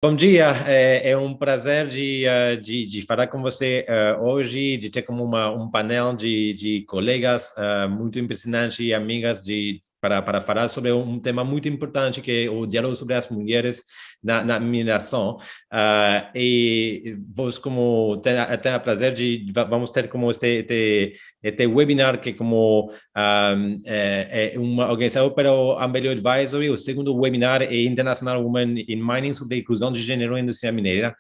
Bom dia, é um prazer de falar com você hoje, de ter como um painel de colegas muito impressionantes e amigas para falar sobre um tema muito importante que é o diálogo sobre as mulheres na mineração. E vos como tem a prazer vamos ter como este webinar que como é uma organização para o Ambelio Advisory, o segundo webinar é International Women in Mining sobre a inclusão de gênero na indústria mineira.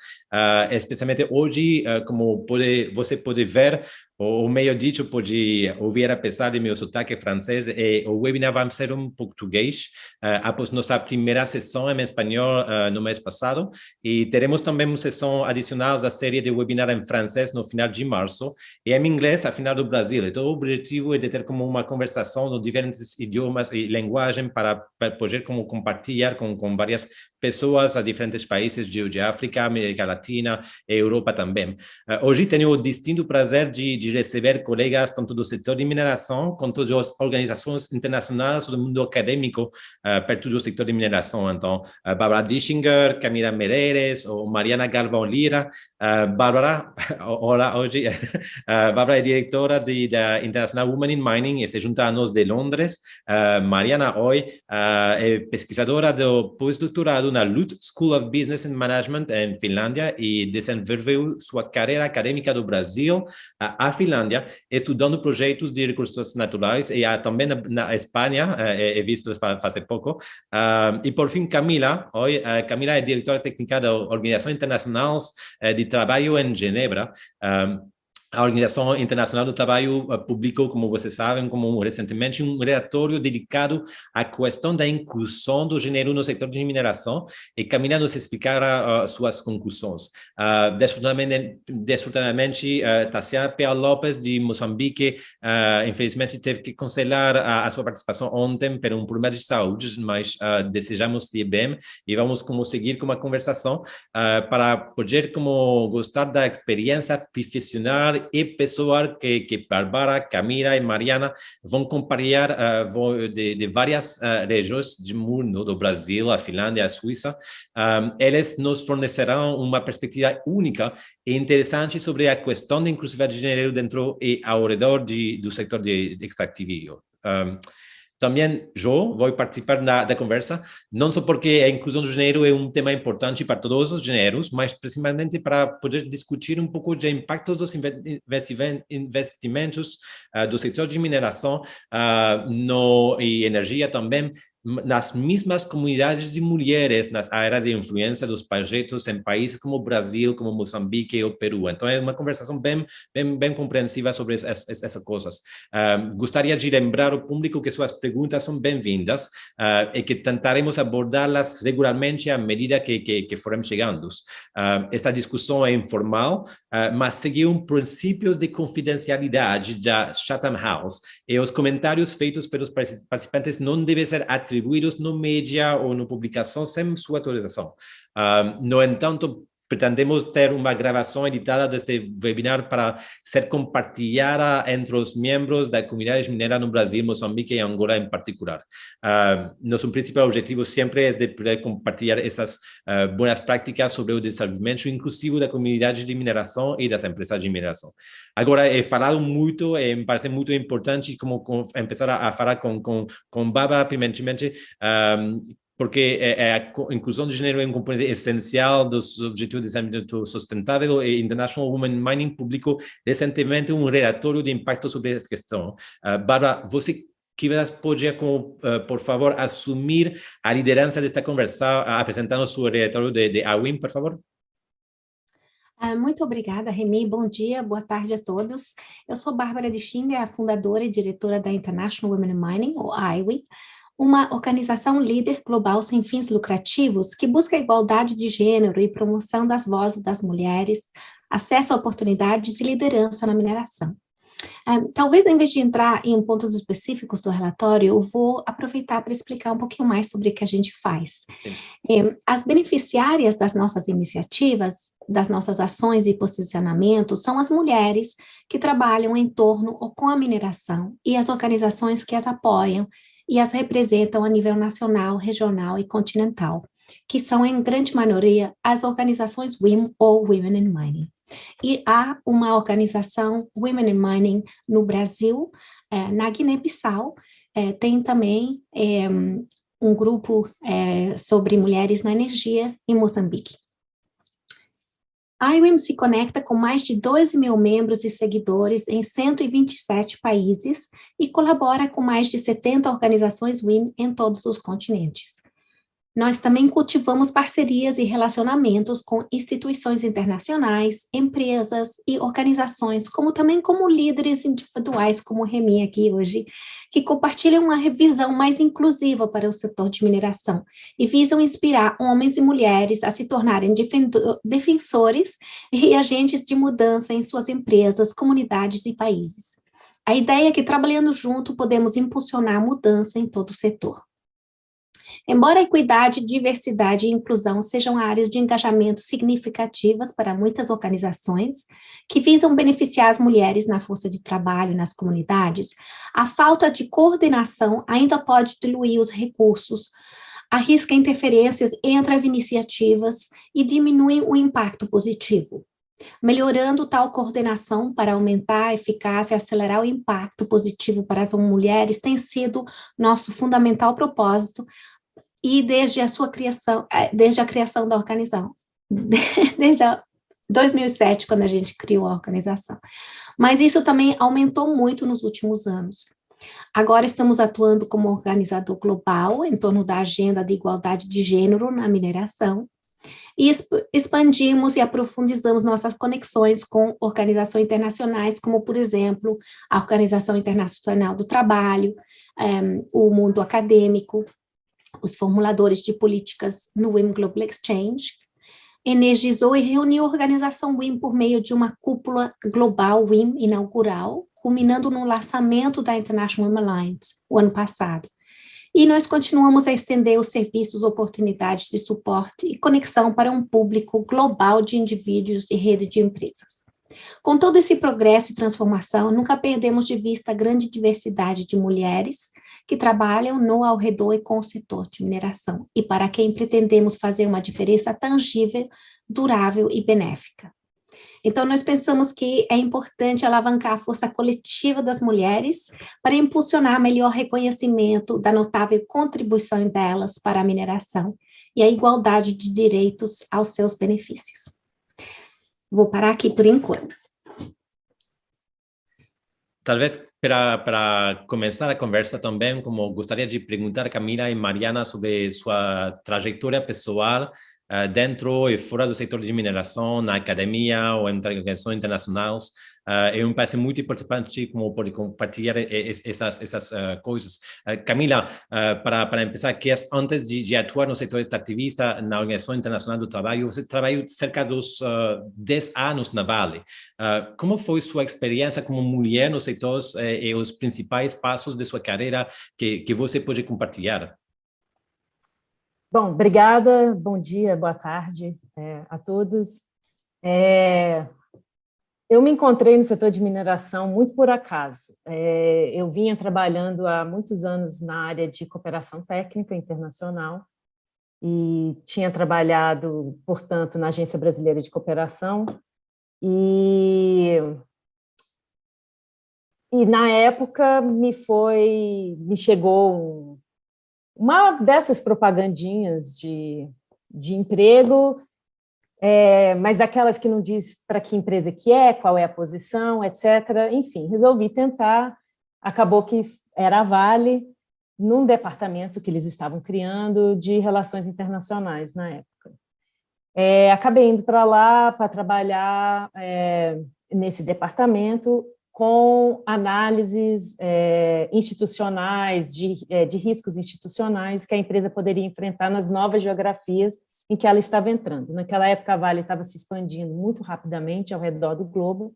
Especialmente hoje, como você pode ver, o meio dito pode ouvir, apesar de meu sotaque francês, o webinar vai ser em português, após nossa primeira sessão em espanhol no mês passado, e teremos também uma sessão adicional da série de webinar em francês no final de março, e em inglês, a final do Brasil. Então, o objetivo é de ter como uma conversação de diferentes idiomas e linguagem para poder como compartilhar com várias pessoas a diferentes países de África, América Latina e Europa também. Hoje tenho o distinto prazer de receber colegas tanto do setor de mineração quanto das organizações internacionais do mundo acadêmico perto do setor de mineração. Então, Bárbara Dischinger, Camila Mereres ou Mariana Galvão Lira. Bárbara, olá, hoje. Bárbara é diretora da International Women in Mining e se junta a nós de Londres. Mariana Hoy é pesquisadora do pós-doutorado na LUT School of Business and Management em Finlândia e desenvolveu sua carreira acadêmica do Brasil à Finlândia, estudando projetos de recursos naturais e também na Espanha, é visto faz pouco. E por fim, Camila, Camila é diretora técnica da Organização Internacional de Trabalho em Genebra. A Organização Internacional do Trabalho publicou, como vocês sabem, como recentemente um relatório dedicado à questão da inclusão do gênero no setor de mineração e Camila nos explicará suas conclusões. Desfortunadamente, Tassiana Pea Lopes, de Moçambique, infelizmente teve que cancelar a sua participação ontem por um problema de saúde, mas desejamos-lhe bem e vamos como seguir com uma conversação para poder como gostar da experiência profissional e pessoal que Bárbara, Camila e Mariana vão compartilhar de várias regiões do mundo, do Brasil, a Finlândia, a Suíça. Eles nos fornecerão uma perspectiva única e interessante sobre a questão da inclusividade de gênero dentro e ao redor do setor de extrativo. Também eu vou participar da conversa, não só porque a inclusão do gênero é um tema importante para todos os gêneros, mas principalmente para poder discutir um pouco de impactos dos investimentos do setor de mineração e energia também, nas mesmas comunidades de mulheres nas áreas de influência dos projetos em países como o Brasil, como Moçambique e o Peru. Então, é uma conversação bem compreensiva sobre essas coisas. Gostaria de lembrar ao público que suas perguntas são bem-vindas e que tentaremos abordá-las regularmente à medida que forem chegando. Esta discussão é informal, mas seguiu princípios de confidencialidade da Chatham House e os comentários feitos pelos participantes não devem ser atribuídos no mídia ou na publicação sem sua autorização. No entanto, pretendemos ter uma gravação editada deste webinar para ser compartilhada entre os membros da comunidade mineira no Brasil, Moçambique e Angola em particular. Nosso principal objetivo sempre é de poder compartilhar essas boas práticas sobre o desenvolvimento inclusivo da comunidade de mineração e das empresas de mineração. Agora, é falado muito, me parece muito importante como começar a falar com Bárbara, primeiramente, porque a inclusão de gênero é um componente essencial dos Objetivos de Desenvolvimento Sustentável e International Women Mining publicou recentemente um relatório de impacto sobre essa questão. Bárbara, você podia, por favor, assumir a liderança desta conversa, apresentando o seu relatório de AWIM, por favor? Muito obrigada, Remy. Bom dia, boa tarde a todos. Eu sou Bárbara Dischinger, a fundadora e diretora da International Women in Mining, ou IWIM, uma organização líder global sem fins lucrativos que busca a igualdade de gênero e promoção das vozes das mulheres, acesso a oportunidades e liderança na mineração. Talvez, em vez de entrar em pontos específicos do relatório, eu vou aproveitar para explicar um pouquinho mais sobre o que a gente faz. As beneficiárias das nossas iniciativas, das nossas ações e posicionamentos, são as mulheres que trabalham em torno ou com a mineração e as organizações que as apoiam e as representam a nível nacional, regional e continental. que são, em grande maioria, as organizações WIM ou Women in Mining. E há uma organização Women in Mining no Brasil, na Guiné-Bissau, tem também um grupo sobre mulheres na energia em Moçambique. A IWIM se conecta com mais de 12 mil membros e seguidores em 127 países e colabora com mais de 70 organizações WIM em todos os continentes. Nós também cultivamos parcerias e relacionamentos com instituições internacionais, empresas e organizações, como também como líderes individuais, como o Remy aqui hoje, que compartilham uma revisão mais inclusiva para o setor de mineração e visam inspirar homens e mulheres a se tornarem defensores e agentes de mudança em suas empresas, comunidades e países. A ideia é que, trabalhando junto, podemos impulsionar a mudança em todo o setor. Embora equidade, diversidade e inclusão sejam áreas de engajamento significativas para muitas organizações que visam beneficiar as mulheres na força de trabalho nas comunidades, a falta de coordenação ainda pode diluir os recursos, arrisca interferências entre as iniciativas e diminui o impacto positivo. Melhorando tal coordenação para aumentar a eficácia e acelerar o impacto positivo para as mulheres tem sido nosso fundamental propósito e desde a criação da organização, desde 2007, quando a gente criou a organização. Mas isso também aumentou muito nos últimos anos. Agora estamos atuando como organizador global em torno da agenda de igualdade de gênero na mineração, e expandimos e aprofundizamos nossas conexões com organizações internacionais, como, por exemplo, a Organização Internacional do Trabalho, o mundo acadêmico, os formuladores de políticas no WIM Global Exchange, energizou e reuniu a organização WIM por meio de uma cúpula global WIM inaugural, culminando no lançamento da International Women Alliance, o ano passado. E nós continuamos a estender os serviços, oportunidades de suporte e conexão para um público global de indivíduos e rede de empresas. Com todo esse progresso e transformação, nunca perdemos de vista a grande diversidade de mulheres que trabalham no, ao redor e com o setor de mineração, e para quem pretendemos fazer uma diferença tangível, durável e benéfica. Então, nós pensamos que é importante alavancar a força coletiva das mulheres para impulsionar melhor reconhecimento da notável contribuição delas para a mineração e a igualdade de direitos aos seus benefícios. Vou parar aqui por enquanto. Talvez para começar a conversa também, como gostaria de perguntar a Camila e Mariana sobre sua trajetória pessoal dentro e fora do setor de mineração, na academia ou em organizações internacionais. Me parece muito importante como poder compartilhar essas coisas. Camila, para começar, que antes de atuar no setor extrativista na Organização Internacional do Trabalho, você trabalhou cerca dos 10 anos na Vale. Como foi sua experiência como mulher no setor e os principais passos de sua carreira que você pode compartilhar? Bom, obrigada, bom dia, boa tarde a todos. Eu me encontrei no setor de mineração muito por acaso. Eu vinha trabalhando há muitos anos na área de cooperação técnica internacional e tinha trabalhado, portanto, na Agência Brasileira de Cooperação e na época me chegou uma dessas propagandinhas de emprego, mas daquelas que não diz para que empresa que é, qual é a posição, etc. Enfim, resolvi tentar. Acabou que era a Vale, num departamento que eles estavam criando de relações internacionais na época. Acabei indo para lá para trabalhar nesse departamento, com análises institucionais, de riscos institucionais que a empresa poderia enfrentar nas novas geografias em que ela estava entrando. Naquela época, a Vale estava se expandindo muito rapidamente ao redor do globo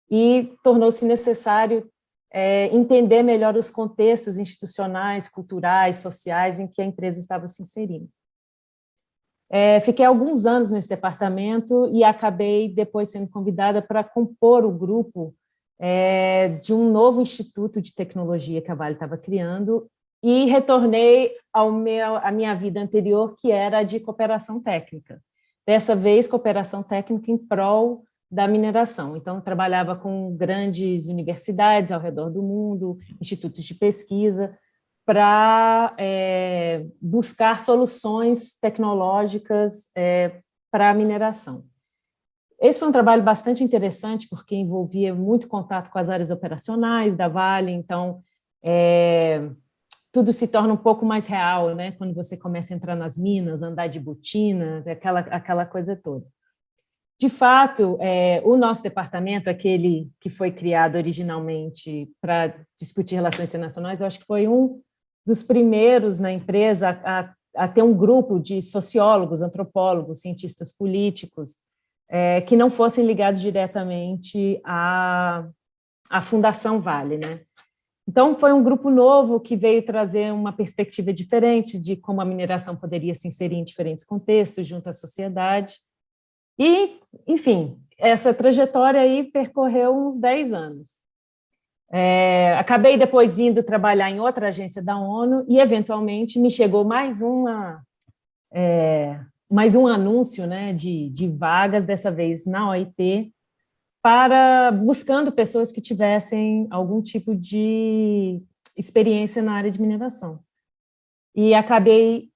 e tornou-se necessário entender melhor os contextos institucionais, culturais, sociais em que a empresa estava se inserindo. Fiquei alguns anos nesse departamento e acabei depois sendo convidada para compor o grupo de um novo instituto de tecnologia que a Vale estava criando, e retornei à minha vida anterior, que era a de cooperação técnica. Dessa vez, cooperação técnica em prol da mineração. Então, eu trabalhava com grandes universidades ao redor do mundo, institutos de pesquisa, para buscar soluções tecnológicas para a mineração. Esse foi um trabalho bastante interessante, porque envolvia muito contato com as áreas operacionais da Vale, então tudo se torna um pouco mais real, né? Quando você começa a entrar nas minas, andar de botina, aquela coisa toda. De fato, o nosso departamento, aquele que foi criado originalmente para discutir relações internacionais, eu acho que foi um dos primeiros na empresa a ter um grupo de sociólogos, antropólogos, cientistas políticos, que não fossem ligados diretamente à Fundação Vale, né? Então, foi um grupo novo que veio trazer uma perspectiva diferente de como a mineração poderia se inserir em diferentes contextos junto à sociedade. E, enfim, essa trajetória aí percorreu uns 10 anos. Acabei depois indo trabalhar em outra agência da ONU e, eventualmente, me chegou mais um anúncio, né, de vagas, dessa vez na OIT, buscando pessoas que tivessem algum tipo de experiência na área de mineração. E acabei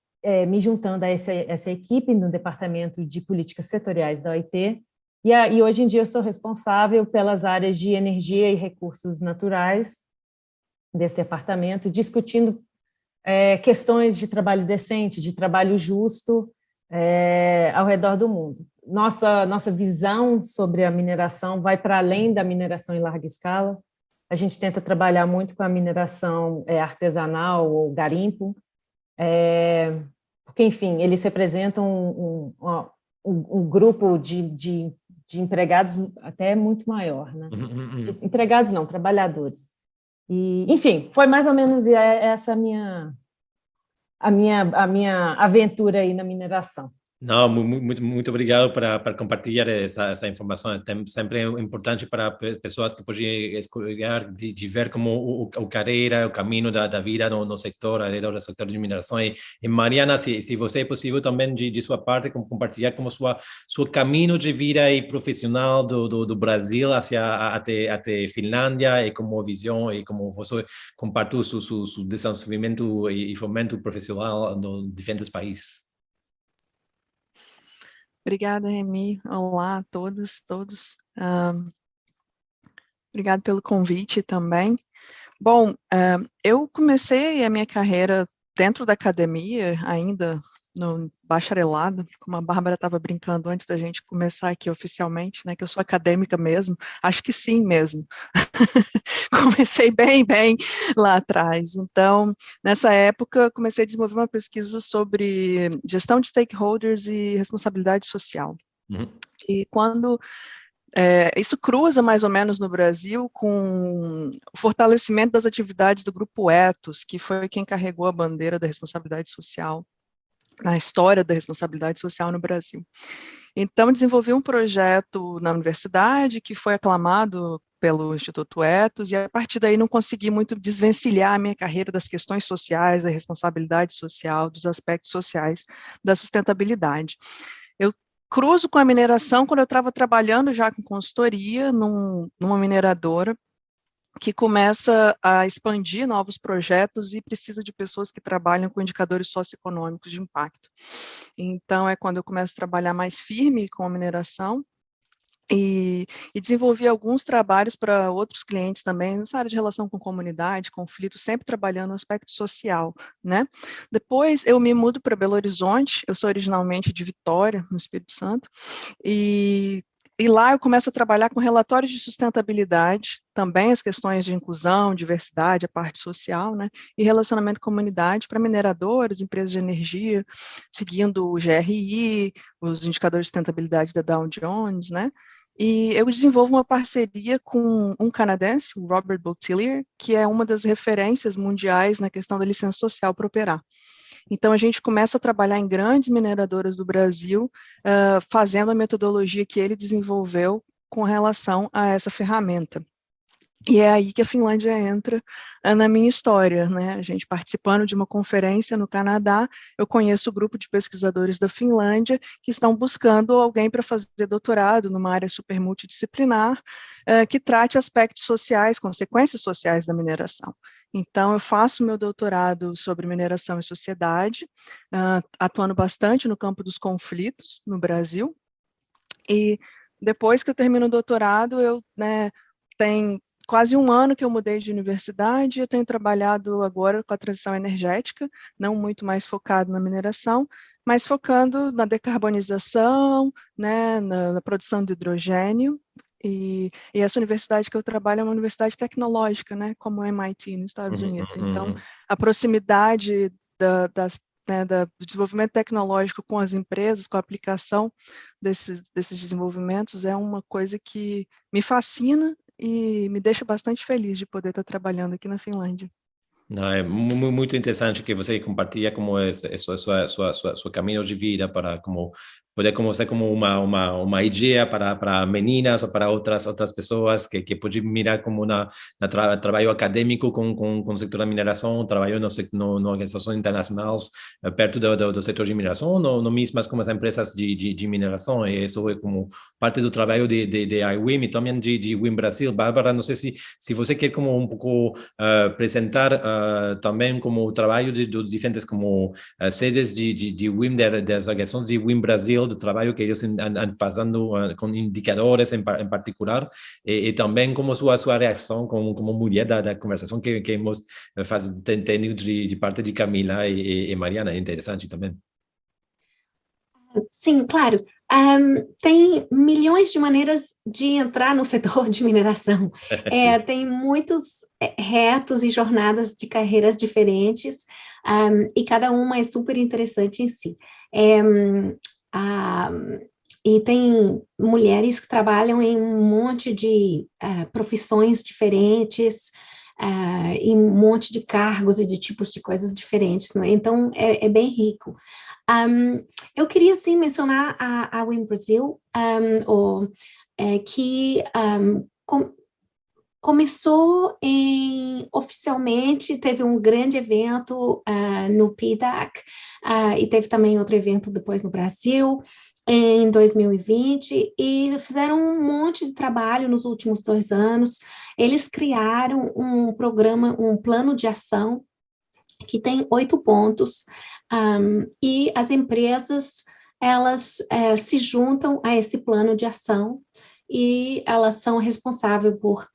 me juntando a essa equipe no Departamento de Políticas Setoriais da OIT, e hoje em dia eu sou responsável pelas áreas de energia e recursos naturais desse departamento, discutindo questões de trabalho decente, de trabalho justo ao redor do mundo. Nossa visão sobre a mineração vai para além da mineração em larga escala. A gente tenta trabalhar muito com a mineração artesanal ou garimpo, porque, enfim, eles representam um grupo de empregados até muito maior, né? De empregados não, trabalhadores. E, enfim, foi mais ou menos essa a minha aventura aí na mineração. Não, muito obrigado para compartilhar essa informação. Sempre é importante para pessoas que podem escolher de ver como o carreira, o caminho da vida no setor, alrededor do setor de mineração. E Mariana, se você é possível também de sua parte compartilhar como seu caminho de vida e profissional do Brasil até Finlândia, e como visão e como você compartilha seu desenvolvimento e fomento profissional em diferentes países. Obrigada, Remy. Olá a todos. Obrigado pelo convite também. Bom, eu comecei a minha carreira dentro da academia, ainda no bacharelado, como a Bárbara estava brincando antes da gente começar aqui oficialmente, né, que eu sou acadêmica mesmo, acho que sim mesmo. Comecei bem lá atrás. Então, nessa época, comecei a desenvolver uma pesquisa sobre gestão de stakeholders e responsabilidade social. E quando isso cruza mais ou menos no Brasil com o fortalecimento das atividades do Grupo Ethos, que foi quem carregou a bandeira da responsabilidade social na história da responsabilidade social no Brasil. Então, desenvolvi um projeto na universidade que foi aclamado pelo Instituto Ethos, e a partir daí não consegui muito desvencilhar a minha carreira das questões sociais, da responsabilidade social, dos aspectos sociais da sustentabilidade. Eu cruzo com a mineração quando eu estava trabalhando já com consultoria numa mineradora, que começa a expandir novos projetos e precisa de pessoas que trabalham com indicadores socioeconômicos de impacto. Então, é quando eu começo a trabalhar mais firme com a mineração e desenvolvi alguns trabalhos para outros clientes também, nessa área de relação com comunidade, conflito, sempre trabalhando no aspecto social, né? Depois, eu me mudo para Belo Horizonte, eu sou originalmente de Vitória, no Espírito Santo, e lá eu começo a trabalhar com relatórios de sustentabilidade, também as questões de inclusão, diversidade, a parte social, né, e relacionamento com a comunidade para mineradores, empresas de energia, seguindo o GRI, os indicadores de sustentabilidade da Dow Jones, né, e eu desenvolvo uma parceria com um canadense, o Robert Boutillier, que é uma das referências mundiais na questão da licença social para operar. Então, a gente começa a trabalhar em grandes mineradoras do Brasil, fazendo a metodologia que ele desenvolveu com relação a essa ferramenta. E é aí que a Finlândia entra na minha história, né? A gente participando de uma conferência no Canadá, eu conheço o grupo de pesquisadores da Finlândia que estão buscando alguém para fazer doutorado numa área super multidisciplinar, que trate aspectos sociais, consequências sociais da mineração. Então, eu faço meu doutorado sobre mineração e sociedade, atuando bastante no campo dos conflitos no Brasil, e depois que eu termino o doutorado, eu, né, tenho quase um ano que eu mudei de universidade, eu tenho trabalhado agora com a transição energética, não muito mais focado na mineração, mas focando na decarbonização, né, na produção de hidrogênio, e essa universidade que eu trabalho é uma universidade tecnológica, né, como o MIT nos Estados Unidos. Então, a proximidade do desenvolvimento tecnológico com as empresas, com a aplicação desses desenvolvimentos, é uma coisa que me fascina e me deixa bastante feliz de poder estar trabalhando aqui na Finlândia. Não, é muito interessante que você compartilha como seu caminho de vida para como poder como ser como uma ideia para meninas ou para outras pessoas que pode mirar como na trabalho acadêmico com o setor da mineração, trabalho no organizações internacionais perto do setor de mineração, no mesmas como as empresas de mineração, e isso é como parte do trabalho de iWIM e também de WIM Brasil. Bárbara, não sei se você quer como um pouco apresentar também como o trabalho dos diferentes como sedes de WIM, das organizações de WIM Brasil, do trabalho que eles estão fazendo com indicadores em particular, e também como sua reação como mulher da conversação que hemos tenido de parte de Camila e Mariana. É interessante também. Sim, claro. Tem milhões de maneiras de entrar no setor de mineração. Tem muitos retos e jornadas de carreiras diferentes, e cada uma é super interessante em si. E tem mulheres que trabalham em um monte de profissões diferentes, e um monte de cargos e de tipos de coisas diferentes, não é? Então, é bem rico. Eu queria, sim, mencionar a WIM Brasil, que começou oficialmente, teve um grande evento no PDAC, e teve também outro evento depois no Brasil, em 2020, e fizeram um monte de trabalho nos últimos 2 anos. Eles criaram um programa, um plano de ação, que tem 8 pontos, e as empresas, elas se juntam a esse plano de ação, e elas são responsáveis por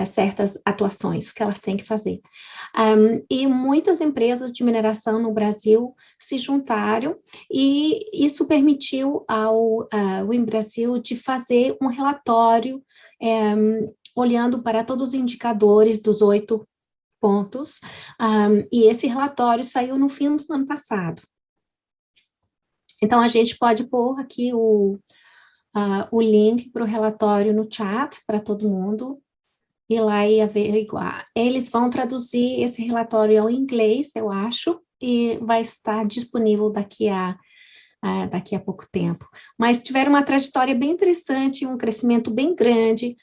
certas atuações que elas têm que fazer. E muitas empresas de mineração no Brasil se juntaram, e isso permitiu ao WIM Brasil de fazer um relatório olhando para todos os indicadores dos 8 pontos, e esse relatório saiu no fim do ano passado. Então, a gente pode pôr aqui o link para o relatório no chat para todo mundo ir lá e averiguar. Eles vão traduzir esse relatório ao inglês, eu acho, e vai estar disponível daqui a pouco tempo. Mas tiveram uma trajetória bem interessante, um crescimento bem grande,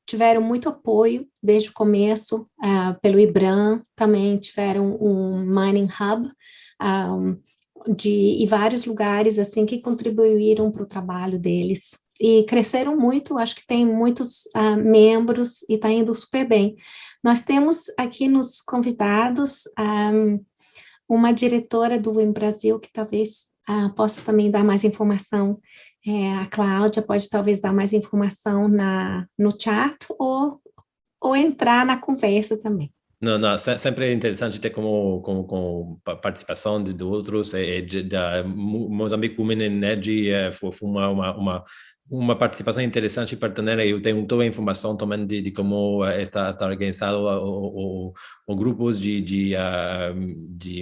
tiveram muito apoio desde o começo, pelo IBRAM, também tiveram um Mining Hub, e vários lugares assim que contribuíram para o trabalho deles. E cresceram muito, acho que tem muitos membros e está indo super bem. Nós temos aqui nos convidados uma diretora do WIM Brasil, que talvez possa também dar mais informação. A Cláudia pode talvez dar mais informação no chat ou entrar na conversa também. Não, sempre é interessante ter como participação de outros. Da Mozambique Women in Energy foi uma participação interessante para ter. Eu tenho toda a informação também de como está organizado o grupos de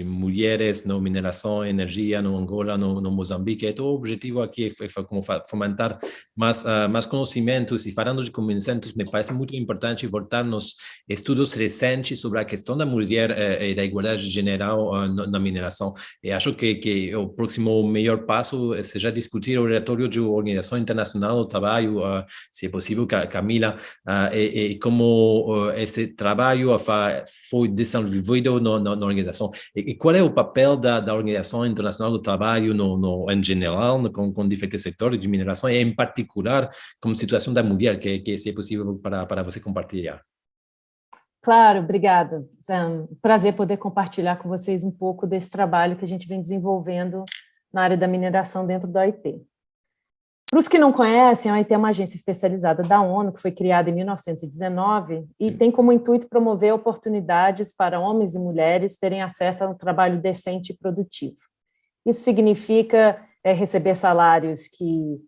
mulheres na mineração, energia, no Angola, no Moçambique. Então, o objetivo aqui é como fomentar mais conhecimentos, e falando de conhecimentos, me parece muito importante voltar nos estudos recentes sobre a questão da mulher e da igualdade geral na mineração. E acho que o próximo melhor passo seja discutir o relatório de Organização Internacional Internacional do Trabalho, se é possível, Camila, e como esse trabalho foi desenvolvido na organização. E qual é o papel da Organização Internacional do Trabalho em geral, com diferentes setores de mineração, e em particular com a situação da mulher, que se é possível para você compartilhar? Claro, obrigada. É um prazer poder compartilhar com vocês um pouco desse trabalho que a gente vem desenvolvendo na área da mineração dentro da OIT. Para os que não conhecem, a OIT é uma agência especializada da ONU, que foi criada em 1919 e tem como intuito promover oportunidades para homens e mulheres terem acesso a um trabalho decente e produtivo. Isso significa receber salários que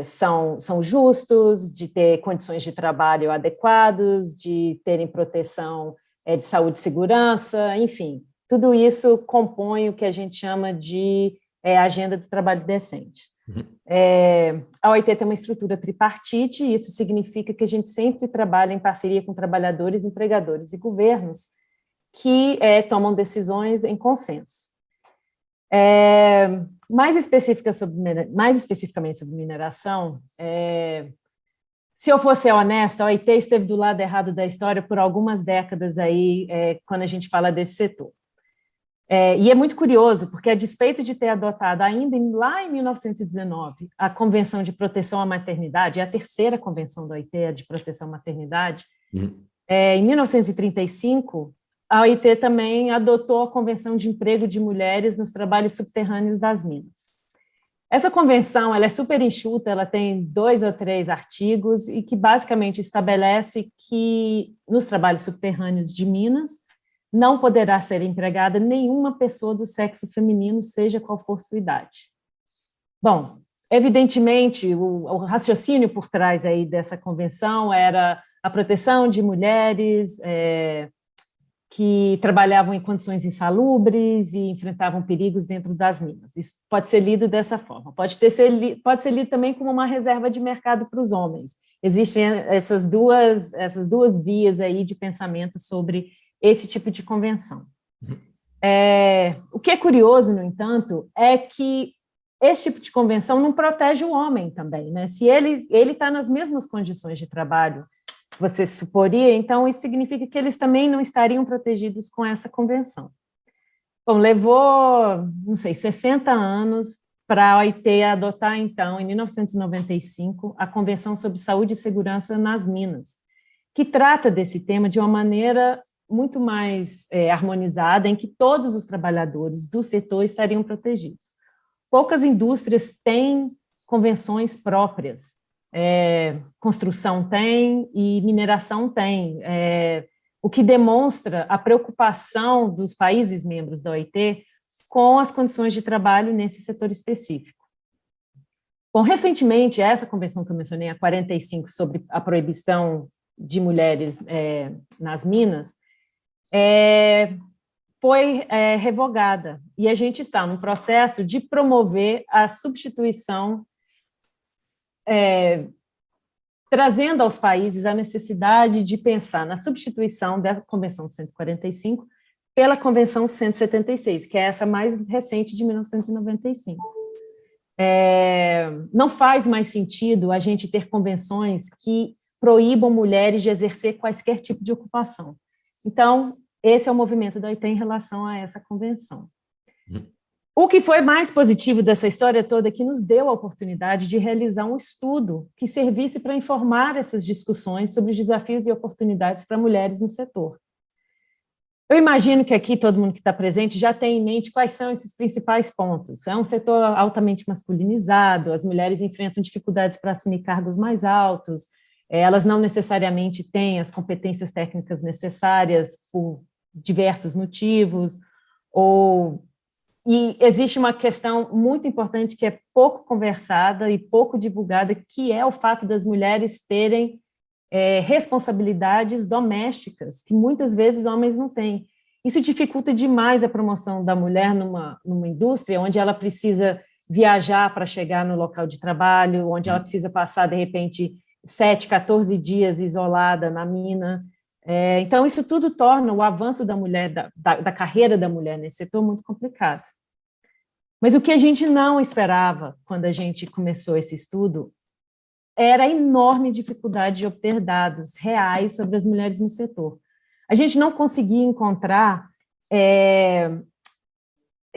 são justos, de ter condições de trabalho adequados, de terem proteção de saúde e segurança, enfim, tudo isso compõe o que a gente chama de agenda do trabalho decente. A OIT tem uma estrutura tripartite, e isso significa que a gente sempre trabalha em parceria com trabalhadores, empregadores e governos que tomam decisões em consenso. Mais especificamente sobre mineração, se eu fosse honesta, a OIT esteve do lado errado da história por algumas décadas aí, quando a gente fala desse setor. E é muito curioso, porque a despeito de ter adotado ainda lá em 1919 a Convenção de Proteção à Maternidade, a terceira convenção da OIT de proteção à maternidade, em 1935, a OIT também adotou a Convenção de Emprego de Mulheres nos Trabalhos Subterrâneos das Minas. Essa convenção ela é super enxuta, ela tem 2 ou 3 artigos e que basicamente estabelece que nos trabalhos subterrâneos de Minas não poderá ser empregada nenhuma pessoa do sexo feminino, seja qual for sua idade. Bom, evidentemente, o raciocínio por trás aí dessa convenção era a proteção de mulheres que trabalhavam em condições insalubres e enfrentavam perigos dentro das minas. Isso pode ser lido dessa forma. Pode ser lido também como uma reserva de mercado para os homens. Existem essas duas vias aí de pensamento sobre esse tipo de convenção. O que é curioso, no entanto, é que esse tipo de convenção não protege o homem também, né? Se ele está nas mesmas condições de trabalho, você suporia, então isso significa que eles também não estariam protegidos com essa convenção. Bom, levou, 60 anos para a OIT adotar, então, em 1995, a Convenção sobre Saúde e Segurança nas Minas, que trata desse tema de uma maneira muito mais harmonizada, em que todos os trabalhadores do setor estariam protegidos. Poucas indústrias têm convenções próprias. Construção tem e mineração tem, o que demonstra a preocupação dos países membros da OIT com as condições de trabalho nesse setor específico. Bom, recentemente, essa convenção que eu mencionei, a 45, sobre a proibição de mulheres nas minas, foi revogada, e a gente está no processo de promover a substituição, trazendo aos países a necessidade de pensar na substituição da Convenção 145 pela Convenção 176, que é essa mais recente de 1995. Não faz mais sentido a gente ter convenções que proíbam mulheres de exercer quaisquer tipo de ocupação. Então, esse é o movimento da OIT em relação a essa convenção. O que foi mais positivo dessa história toda é que nos deu a oportunidade de realizar um estudo que servisse para informar essas discussões sobre os desafios e oportunidades para mulheres no setor. Eu imagino que aqui todo mundo que está presente já tem em mente quais são esses principais pontos. É um setor altamente masculinizado, as mulheres enfrentam dificuldades para assumir cargos mais altos, elas não necessariamente têm as competências técnicas necessárias por diversos motivos, e existe uma questão muito importante que é pouco conversada e pouco divulgada, que é o fato das mulheres terem responsabilidades domésticas, que muitas vezes homens não têm. Isso dificulta demais a promoção da mulher numa indústria onde ela precisa viajar para chegar no local de trabalho, onde ela precisa passar, de repente, 7, 14 dias isolada na mina. Então, isso tudo torna o avanço da mulher, da carreira da mulher nesse setor muito complicado. Mas o que a gente não esperava quando a gente começou esse estudo era a enorme dificuldade de obter dados reais sobre as mulheres no setor. A gente não conseguia encontrar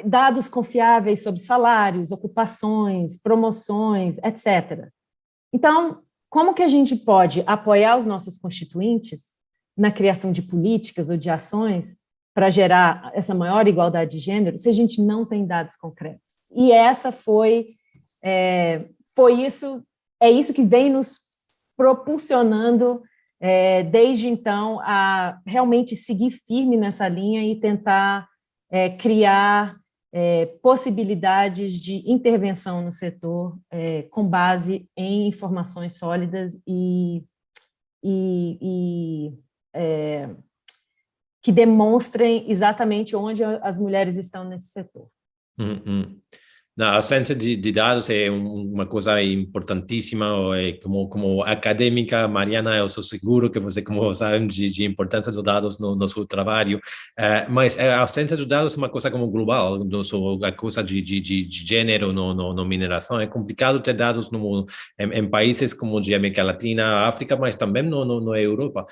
dados confiáveis sobre salários, ocupações, promoções, etc. Então, como que a gente pode apoiar os nossos constituintes na criação de políticas ou de ações para gerar essa maior igualdade de gênero se a gente não tem dados concretos? E essa é isso que vem nos propulsionando desde então a realmente seguir firme nessa linha e tentar criar possibilidades de intervenção no setor com base em informações sólidas e que demonstrem exatamente onde as mulheres estão nesse setor. A ausência de dados é uma coisa importantíssima. Como acadêmica, Mariana, eu sou seguro que você, como sabe, de importância dos dados no seu trabalho, mas a ausência de dados é uma coisa como global, a coisa de gênero no mineração. É complicado ter dados em países como de América Latina, África, mas também na Europa.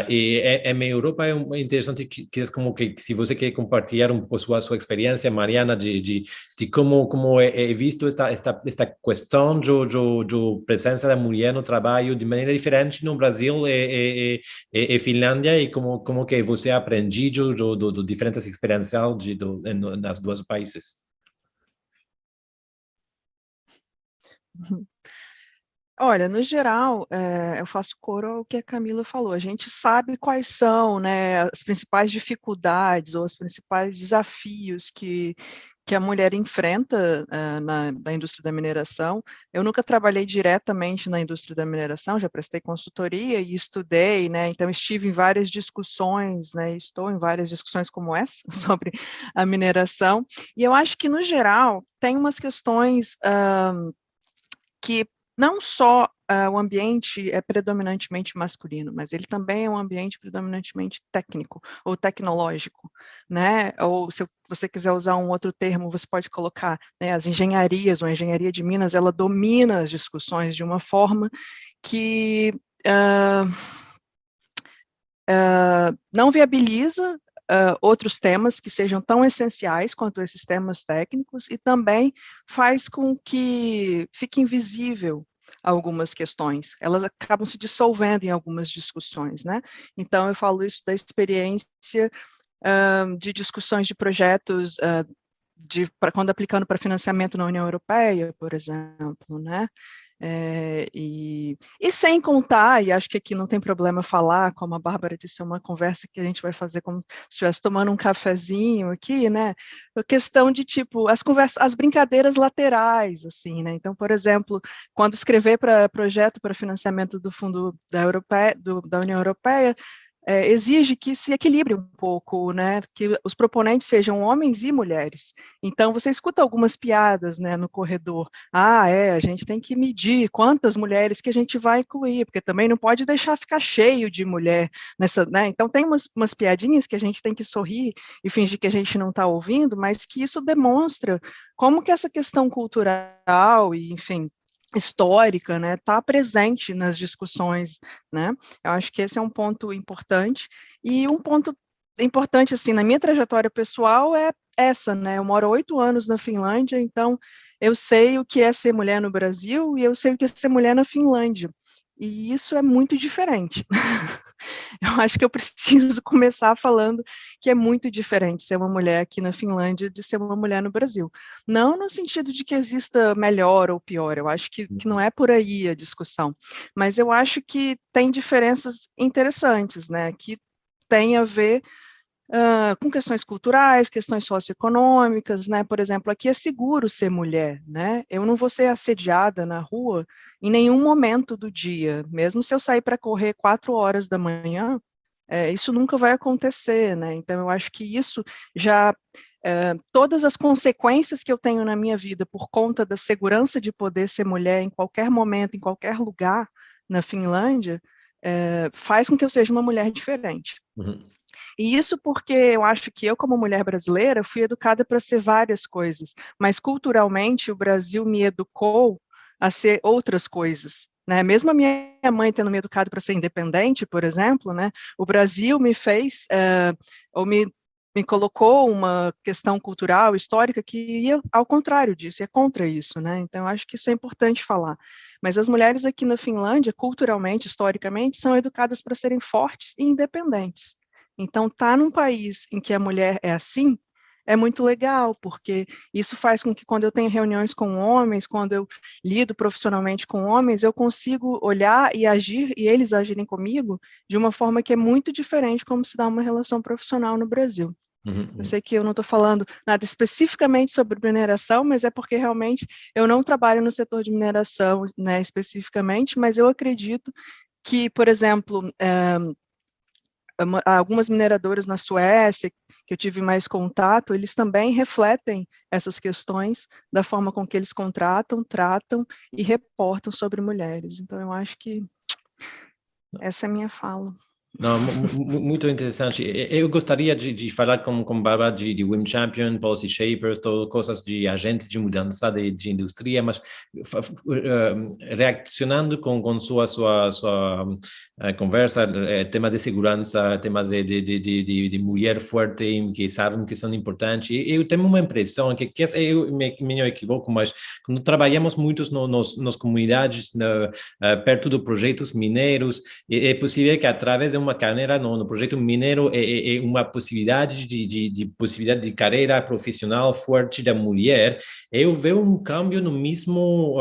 E em Europa é interessante que é como que se você quer compartilhar um pouco sua experiência, Mariana, de como é visto esta questão de presença da mulher no trabalho de maneira diferente no Brasil e Finlândia, e como que você aprendido do diferentes experiências nas dois países. Olha, no geral, eu faço coro ao que a Camila falou. A gente sabe quais são, né, as principais dificuldades ou os principais desafios que a mulher enfrenta na indústria da mineração. Eu nunca trabalhei diretamente na indústria da mineração, já prestei consultoria e estudei, né, então estive em várias discussões, né, estou em várias discussões como essa, sobre a mineração, e eu acho que, no geral, tem umas questões que não só o ambiente é predominantemente masculino, mas ele também é um ambiente predominantemente técnico ou tecnológico, né? Ou se você quiser usar um outro termo, você pode colocar, né, as engenharias, ou a engenharia de Minas, ela domina as discussões de uma forma que não viabiliza outros temas que sejam tão essenciais quanto esses temas técnicos, e também faz com que fique invisível algumas questões, elas acabam se dissolvendo em algumas discussões, né? Então, eu falo isso da experiência de discussões de projetos, quando aplicando para financiamento na União Europeia, por exemplo, né? E sem contar, e acho que aqui não tem problema falar, como a Bárbara disse, é uma conversa que a gente vai fazer como se estivesse tomando um cafezinho aqui, né? A questão de, tipo, as brincadeiras laterais, assim, né? Então, por exemplo, quando escrever para projeto para financiamento do Fundo da União Europeia, exige que se equilibre um pouco, né, que os proponentes sejam homens e mulheres. Então, você escuta algumas piadas, né, no corredor. A gente tem que medir quantas mulheres que a gente vai incluir, porque também não pode deixar ficar cheio de mulher nessa, né? Então, tem umas piadinhas que a gente tem que sorrir e fingir que a gente não está ouvindo, mas que isso demonstra como que essa questão cultural e, enfim, histórica, né, está presente nas discussões, né? Eu acho que esse é um ponto importante, e um ponto importante, assim, na minha trajetória pessoal é essa, né? Eu moro 8 anos na Finlândia, então eu sei o que é ser mulher no Brasil e eu sei o que é ser mulher na Finlândia, e isso é muito diferente. Eu acho que eu preciso começar falando que é muito diferente ser uma mulher aqui na Finlândia de ser uma mulher no Brasil. Não no sentido de que exista melhor ou pior, eu acho que não é por aí a discussão, mas eu acho que tem diferenças interessantes, né, que tem a ver com questões culturais, questões socioeconômicas, né? Por exemplo, aqui é seguro ser mulher, né? Eu não vou ser assediada na rua em nenhum momento do dia, mesmo se eu sair para correr 4 horas da manhã, isso nunca vai acontecer, né? Então, eu acho que isso já, todas as consequências que eu tenho na minha vida por conta da segurança de poder ser mulher em qualquer momento, em qualquer lugar na Finlândia, faz com que eu seja uma mulher diferente. Uhum. E isso porque eu acho que eu, como mulher brasileira, fui educada para ser várias coisas, mas culturalmente o Brasil me educou a ser outras coisas, né? Mesmo a minha mãe tendo me educado para ser independente, por exemplo, né? O Brasil me fez, ou me colocou uma questão cultural, histórica, que ia ao contrário disso, ia contra isso, né? Então, acho que isso é importante falar. Mas as mulheres aqui na Finlândia, culturalmente, historicamente, são educadas para serem fortes e independentes. Então, estar num país em que a mulher é assim, é muito legal, porque isso faz com que quando eu tenho reuniões com homens, quando eu lido profissionalmente com homens, eu consigo olhar e agir, e eles agirem comigo, de uma forma que é muito diferente como se dá uma relação profissional no Brasil. Eu sei que eu não estou falando nada especificamente sobre mineração, mas é porque realmente eu não trabalho no setor de mineração, né, especificamente, mas eu acredito que, por exemplo, algumas mineradoras na Suécia, que eu tive mais contato, eles também refletem essas questões da forma com que eles contratam, tratam e reportam sobre mulheres. Então, eu acho que essa é a minha fala. Não, muito interessante. Eu gostaria de falar com Bárbara de Women Champion, Policy Shapers, coisas de agente de mudança de indústria, mas reaccionando com sua conversa, temas de segurança, temas de mulher forte, que sabem que são importantes. Eu tenho uma impressão que eu me equivoco, mas quando trabalhamos muitos nas comunidades, perto de projetos mineiros, é possível que através de uma carreira no projeto mineiro é uma possibilidade possibilidade de carreira profissional forte da mulher. Eu vejo um câmbio no mesmo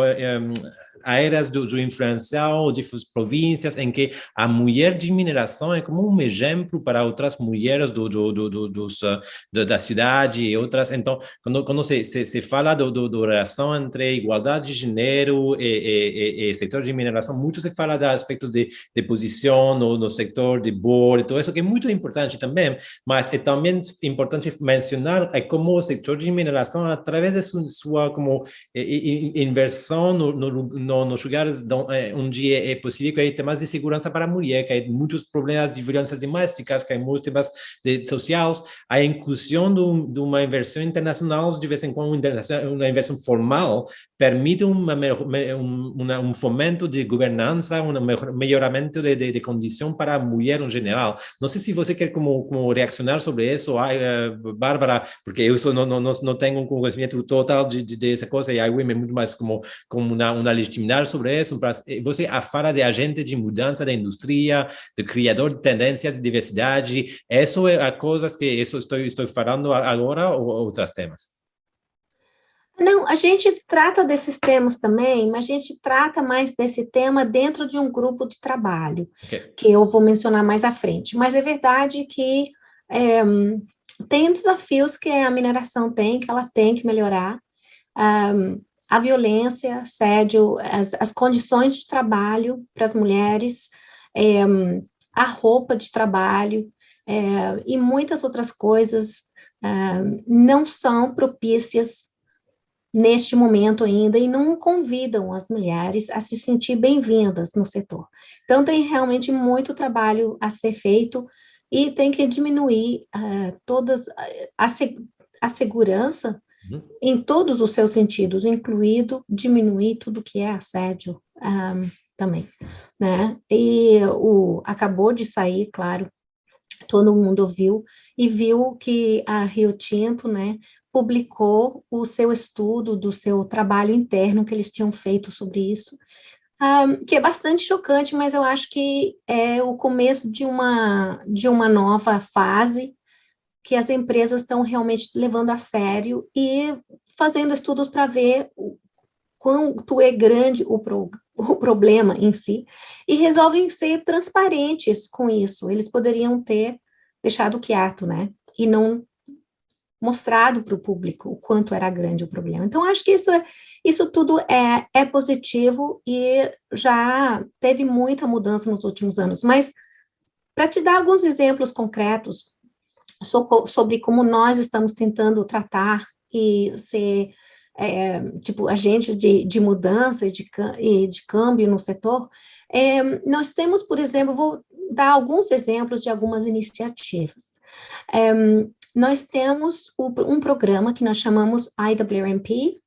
áreas do influencial de províncias em que a mulher de mineração é como um exemplo para outras mulheres da cidade e outras. Então, quando se fala da relação entre igualdade de gênero e setor de mineração, muito se fala de aspectos de posição no setor de board, tudo isso que é muito importante também, mas é também importante mencionar como o setor de mineração, através de sua como inversão nos lugares onde é possível que tenha mais de segurança para a mulher, que há muitos problemas de violências domésticas, que há muitos temas sociais, a inclusão de uma inversão internacional, de vez em quando uma inversão formal, permite um fomento de governança, um melhoramento de condição para a mulher em geral. Não sei se você quer como reaccionar sobre isso, Bárbara, porque eu não tenho um conhecimento total dessa coisa, e a IWIM é muito mais como uma legitimidade sobre isso. Você fala de agente de mudança da indústria, de criador de tendências de diversidade, isso é a coisas que estou falando agora ou outros temas? Não, a gente trata desses temas também, mas a gente trata mais desse tema dentro de um grupo de trabalho, que eu vou mencionar mais à frente. Mas é verdade que tem desafios que a mineração tem, que ela tem que melhorar. A violência, assédio, as condições de trabalho para as mulheres, a roupa de trabalho e muitas outras coisas não são propícias neste momento ainda, e não convidam as mulheres a se sentir bem-vindas no setor. Então, tem realmente muito trabalho a ser feito, e tem que diminuir a segurança em todos os seus sentidos, incluído diminuir tudo que é assédio também, né? E acabou de sair, claro, todo mundo ouviu, e viu que a Rio Tinto, né, publicou o seu estudo do seu trabalho interno que eles tinham feito sobre isso, que é bastante chocante, mas eu acho que é o começo de uma nova fase que as empresas estão realmente levando a sério e fazendo estudos para ver quanto é grande o problema em si, e resolvem ser transparentes com isso. Eles poderiam ter deixado quieto, né, e não mostrado para o público o quanto era grande o problema. Então, acho que isso tudo é positivo, e já teve muita mudança nos últimos anos. Mas, para te dar alguns exemplos concretos sobre como nós estamos tentando tratar e ser agentes de mudança e de câmbio no setor, nós temos, por exemplo, vou dar alguns exemplos de algumas iniciativas. Nós temos um programa que nós chamamos IWMP,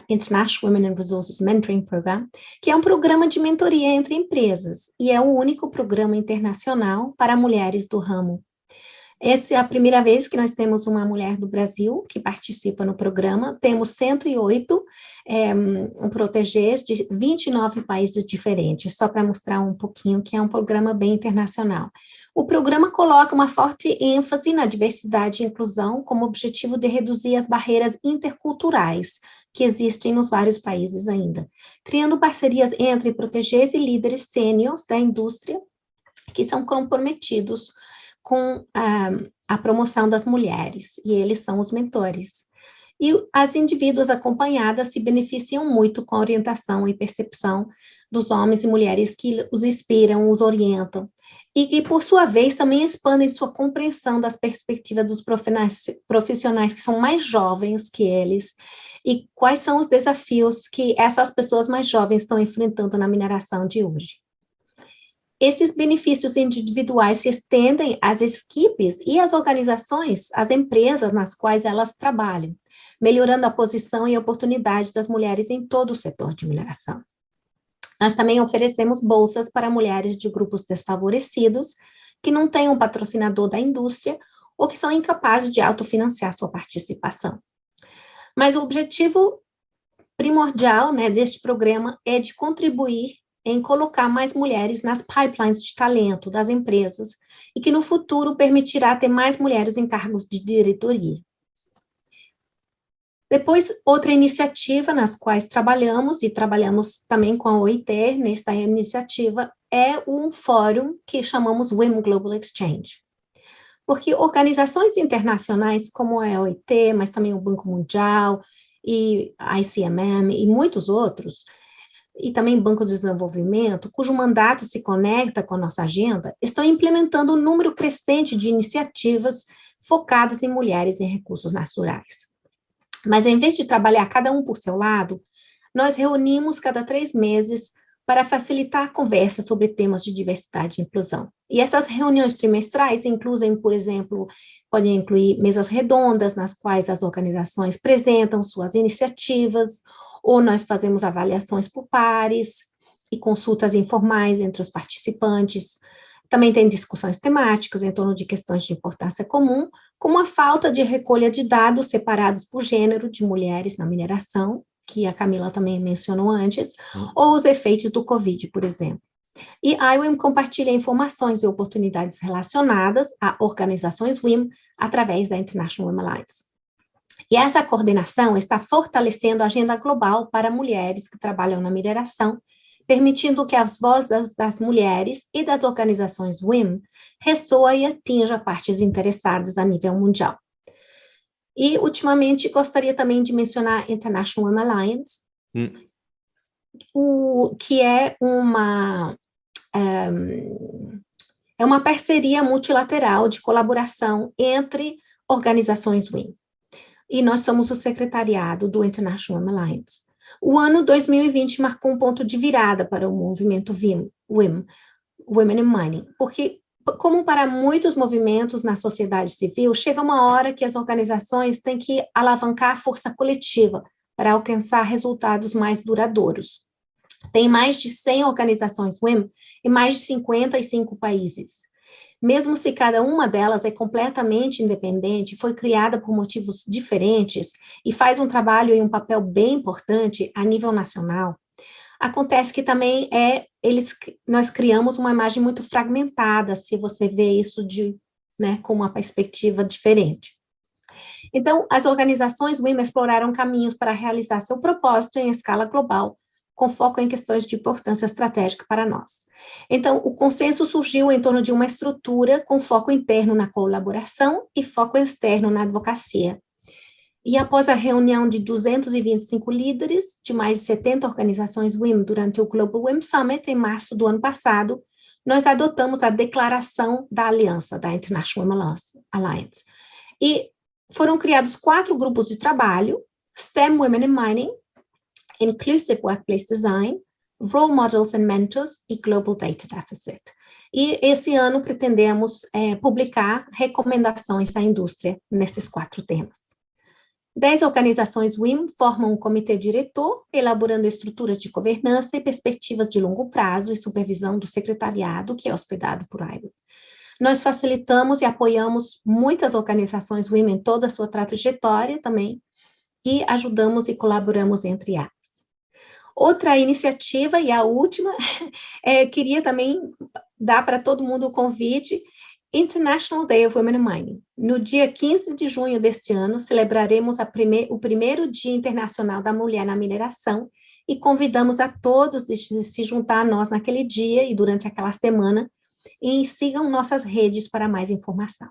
International Women in Resources Mentoring Program, que é um programa de mentoria entre empresas, e é o único programa internacional para mulheres do ramo. Essa é a primeira vez que nós temos uma mulher do Brasil que participa no programa. Temos 108 protégés de 29 países diferentes, só para mostrar um pouquinho que é um programa bem internacional. O programa coloca uma forte ênfase na diversidade e inclusão como objetivo de reduzir as barreiras interculturais que existem nos vários países ainda, criando parcerias entre protégés e líderes sêniores da indústria que são comprometidos com a promoção das mulheres, e eles são os mentores. E as indivíduas acompanhadas se beneficiam muito com a orientação e percepção dos homens e mulheres que os inspiram, os orientam, e que, por sua vez, também expandem sua compreensão das perspectivas dos profissionais que são mais jovens que eles, e quais são os desafios que essas pessoas mais jovens estão enfrentando na mineração de hoje. Esses benefícios individuais se estendem às equipes e às organizações, às empresas nas quais elas trabalham, melhorando a posição e oportunidade das mulheres em todo o setor de mineração. Nós também oferecemos bolsas para mulheres de grupos desfavorecidos, que não têm um patrocinador da indústria ou que são incapazes de autofinanciar sua participação. Mas o objetivo primordial, deste programa é de contribuir em colocar mais mulheres nas pipelines de talento das empresas e que no futuro permitirá ter mais mulheres em cargos de diretoria. Depois, outra iniciativa nas quais trabalhamos, e trabalhamos também com a OIT nesta iniciativa, é um fórum que chamamos Women Global Exchange. Porque organizações internacionais como a OIT, mas também o Banco Mundial, e a ICMM e muitos outros, e também bancos de desenvolvimento, cujo mandato se conecta com a nossa agenda, estão implementando um número crescente de iniciativas focadas em mulheres em recursos naturais. Mas, em vez de trabalhar cada um por seu lado, nós reunimos cada 3 meses para facilitar a conversa sobre temas de diversidade e inclusão. E essas reuniões trimestrais incluem, por exemplo, podem incluir mesas redondas, nas quais as organizações apresentam suas iniciativas, ou nós fazemos avaliações por pares e consultas informais entre os participantes. Também tem discussões temáticas em torno de questões de importância comum, como a falta de recolha de dados separados por gênero de mulheres na mineração, que a Camila também mencionou antes, ou os efeitos do Covid, por exemplo. E a IWIM compartilha informações e oportunidades relacionadas a organizações WIM através da International Women Alliance. E essa coordenação está fortalecendo a agenda global para mulheres que trabalham na mineração, permitindo que as vozes das mulheres e das organizações WIM ressoem e atinjam partes interessadas a nível mundial. E, ultimamente, gostaria também de mencionar a International Women Alliance, que é uma parceria multilateral de colaboração entre organizações WIM. E nós somos o secretariado do International Women Alliance. O ano 2020 marcou um ponto de virada para o movimento WIM, Women in Mining, porque, como para muitos movimentos na sociedade civil, chega uma hora que as organizações têm que alavancar a força coletiva para alcançar resultados mais duradouros. Tem mais de 100 organizações WIM em mais de 55 países. Mesmo se cada uma delas é completamente independente, foi criada por motivos diferentes e faz um trabalho e um papel bem importante a nível nacional, acontece que também nós criamos uma imagem muito fragmentada, se você vê isso com uma perspectiva diferente. Então, as organizações WIM exploraram caminhos para realizar seu propósito em escala global, com foco em questões de importância estratégica para nós. Então, o consenso surgiu em torno de uma estrutura com foco interno na colaboração e foco externo na advocacia. E após a reunião de 225 líderes de mais de 70 organizações WIM durante o Global WIM Summit, em março do ano passado, nós adotamos a declaração da aliança, da International Women Alliance. E foram criados 4 grupos de trabalho: STEM Women in Mining, Inclusive Workplace Design, Role Models and Mentors e Global Data Deficit. E esse ano pretendemos publicar recomendações à indústria nesses 4 temas. 10 organizações WIM formam um comitê diretor, elaborando estruturas de governança e perspectivas de longo prazo e supervisão do secretariado que é hospedado por IWIM. Nós facilitamos e apoiamos muitas organizações WIM em toda a sua trajetória também, e ajudamos e colaboramos entre elas. Outra iniciativa, e a última, queria também dar para todo mundo o convite, International Day of Women in Mining. No dia 15 de junho deste ano, celebraremos o primeiro Dia Internacional da Mulher na Mineração e convidamos a todos de se juntar a nós naquele dia e durante aquela semana e sigam nossas redes para mais informação.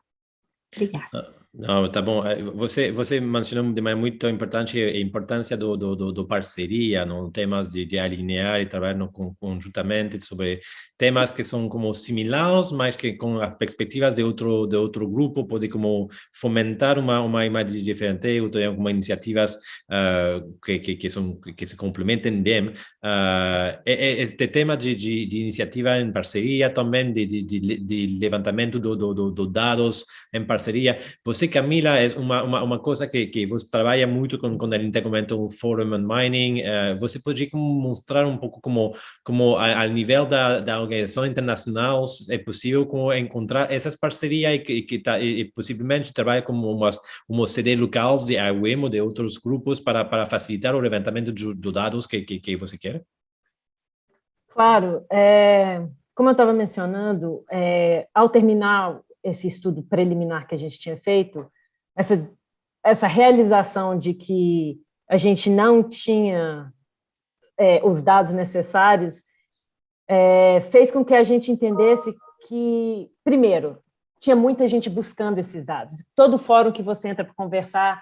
Obrigada. Não, tá bom. Você mencionou de maneira muito importante a importância do parceria, no temas de alinhar e trabalhar conjuntamente sobre temas que são como similares, mas que com as perspectivas de outro grupo pode como fomentar uma imagem diferente, ou ter algumas iniciativas que se complementem bem. Este tema de iniciativa em parceria também, de levantamento dos dados em parceria. Você, Camila, é uma coisa que você trabalha muito com a Intergovernmental Forum on Mining. Você pode mostrar um pouco como ao nível da organização internacional é possível encontrar essas parcerias e possivelmente trabalhar como uma sede local de IWM ou de outros grupos para facilitar o levantamento de dados que você quer? Claro. Como eu estava mencionando, ao terminar esse estudo preliminar que a gente tinha feito, essa realização de que a gente não tinha os dados necessários, fez com que a gente entendesse que, primeiro, tinha muita gente buscando esses dados. Todo fórum que você entra para conversar,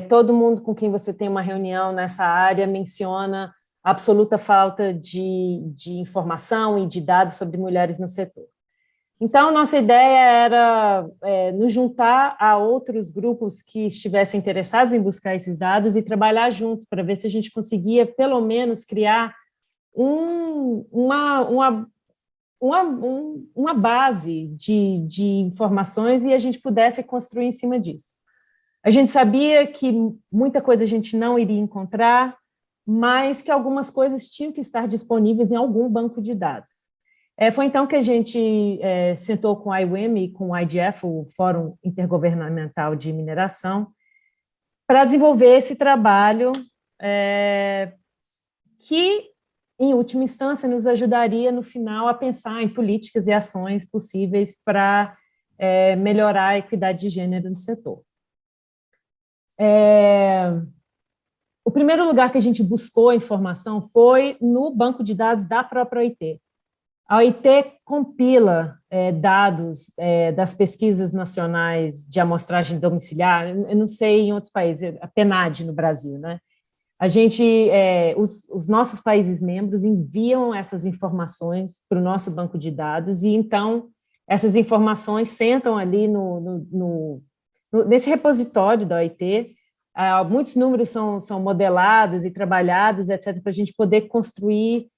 todo mundo com quem você tem uma reunião nessa área menciona a absoluta falta de informação e de dados sobre mulheres no setor. Então, nossa ideia era nos juntar a outros grupos que estivessem interessados em buscar esses dados e trabalhar junto para ver se a gente conseguia, pelo menos, criar uma base de informações e a gente pudesse construir em cima disso. A gente sabia que muita coisa a gente não iria encontrar, mas que algumas coisas tinham que estar disponíveis em algum banco de dados. Foi então que a gente sentou com a IWM e com o IGF, o Fórum Intergovernamental de Mineração, para desenvolver esse trabalho que, em última instância, nos ajudaria, no final, a pensar em políticas e ações possíveis para melhorar a equidade de gênero no setor. O primeiro lugar que a gente buscou informação foi no banco de dados da própria OIT. A OIT compila dados das pesquisas nacionais de amostragem domiciliar, eu não sei em outros países, a PNAD no Brasil, né? A gente, os nossos países membros enviam essas informações para o nosso banco de dados e, então, essas informações sentam ali nesse repositório da OIT. Muitos números são modelados e trabalhados, etc., para a gente poder construir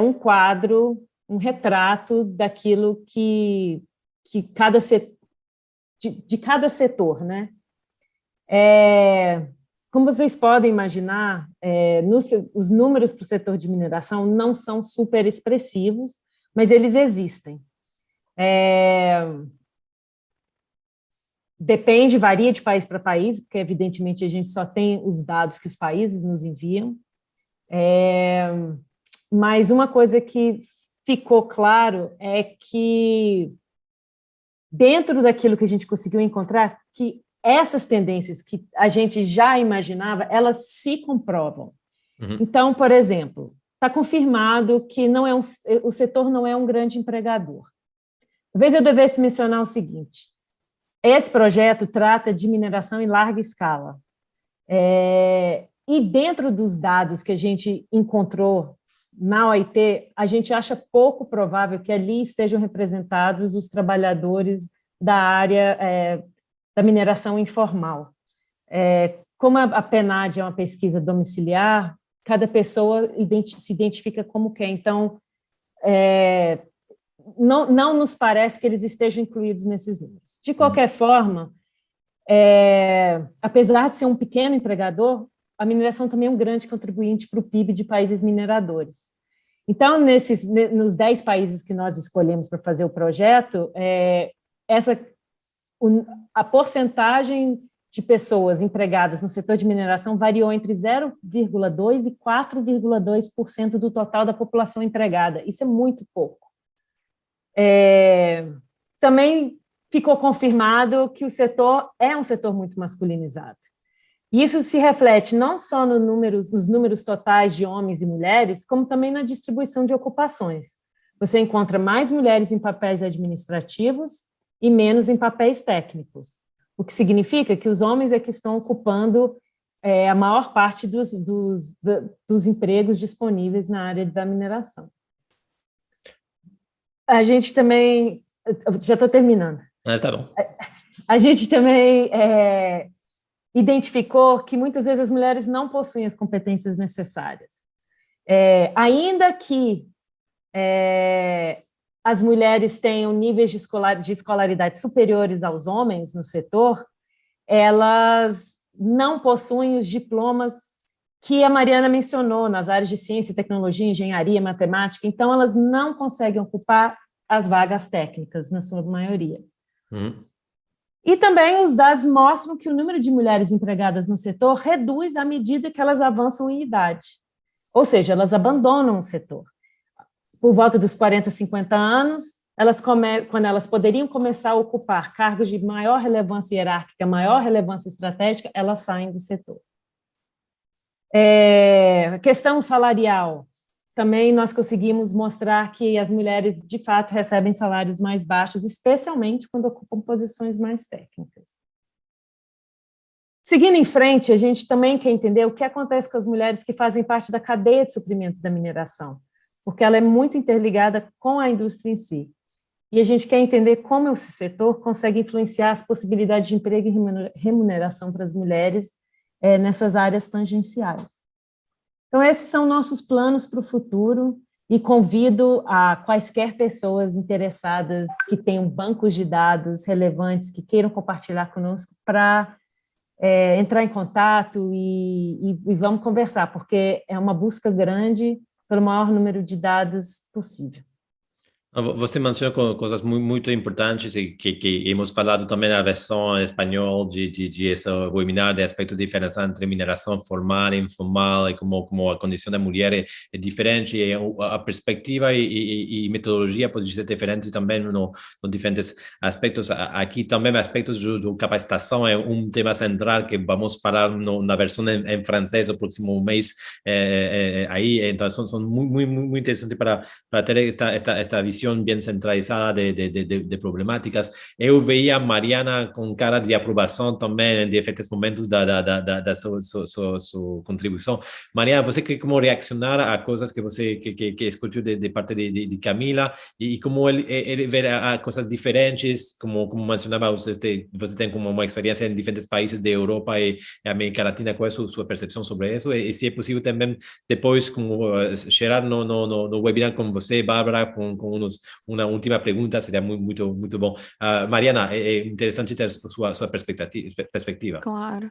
um quadro, um retrato daquilo de cada setor, né? Como vocês podem imaginar, os números para o setor de mineração não são super expressivos, mas eles existem. Depende, varia de país para país, porque, evidentemente, a gente só tem os dados que os países nos enviam. Mas uma coisa que ficou claro é que, dentro daquilo que a gente conseguiu encontrar, que essas tendências que a gente já imaginava, elas se comprovam. Uhum. Então, por exemplo, está confirmado que o setor não é um grande empregador. Talvez eu devesse mencionar o seguinte: esse projeto trata de mineração em larga escala. E dentro dos dados que a gente encontrou na OIT, a gente acha pouco provável que ali estejam representados os trabalhadores da área da mineração informal. Como a PNAD é uma pesquisa domiciliar, cada pessoa se identifica como quer. Então, não nos parece que eles estejam incluídos nesses números. De qualquer forma, apesar de ser um pequeno empregador, a mineração também é um grande contribuinte para o PIB de países mineradores. Então, nos 10 países que nós escolhemos para fazer o projeto, a porcentagem de pessoas empregadas no setor de mineração variou entre 0,2% e 4,2% do total da população empregada. Isso é muito pouco. Também ficou confirmado que o setor é um setor muito masculinizado. E isso se reflete não só nos números totais de homens e mulheres, como também na distribuição de ocupações. Você encontra mais mulheres em papéis administrativos e menos em papéis técnicos, o que significa que os homens é que estão ocupando a maior parte dos empregos disponíveis na área da mineração. A gente também... Já estou terminando. Tá bom. A gente também identificou que muitas vezes as mulheres não possuem as competências necessárias. Ainda que as mulheres tenham níveis de escolaridade superiores aos homens no setor, elas não possuem os diplomas que a Mariana mencionou nas áreas de ciência, tecnologia, engenharia, matemática, então elas não conseguem ocupar as vagas técnicas, na sua maioria. E também os dados mostram que o número de mulheres empregadas no setor reduz à medida que elas avançam em idade. Ou seja, elas abandonam o setor. Por volta dos 40, 50 anos, quando elas poderiam começar a ocupar cargos de maior relevância hierárquica, maior relevância estratégica, elas saem do setor. Questão salarial. Também nós conseguimos mostrar que as mulheres, de fato, recebem salários mais baixos, especialmente quando ocupam posições mais técnicas. Seguindo em frente, a gente também quer entender o que acontece com as mulheres que fazem parte da cadeia de suprimentos da mineração, porque ela é muito interligada com a indústria em si. E a gente quer entender como esse setor consegue influenciar as possibilidades de emprego e remuneração para as mulheres nessas áreas tangenciais. Então, esses são nossos planos para o futuro e convido a quaisquer pessoas interessadas que tenham bancos de dados relevantes, que queiram compartilhar conosco, para entrar em contato e vamos conversar, porque é uma busca grande pelo maior número de dados possível. Você mencionou coisas muito importantes e que hemos falado também na versão em espanhol de esse webinar, de aspectos diferentes entre mineração formal e informal, e como a condição da mulher é diferente, e a perspectiva e metodologia pode ser diferente também nos diferentes aspectos. Aqui também aspectos de capacitação é um tema central que vamos falar na versão em francês o próximo mês. Aí, então, são muito interessantes para ter esta visão bem centralizada de problemáticas. Eu veia a Mariana com cara de aprovação também em diferentes momentos da sua contribuição. Mariana, você quer como reaccionar a coisas que você que escutou de parte de Camila e como ele vê coisas diferentes, como mencionava, você tem como uma experiência em diferentes países da Europa e América Latina. Qual é a sua percepção sobre isso? E se é possível também depois chegar no webinar com você, Bárbara, com uma última pergunta, seria muito bom. Mariana, é interessante ter sua perspectiva. Claro.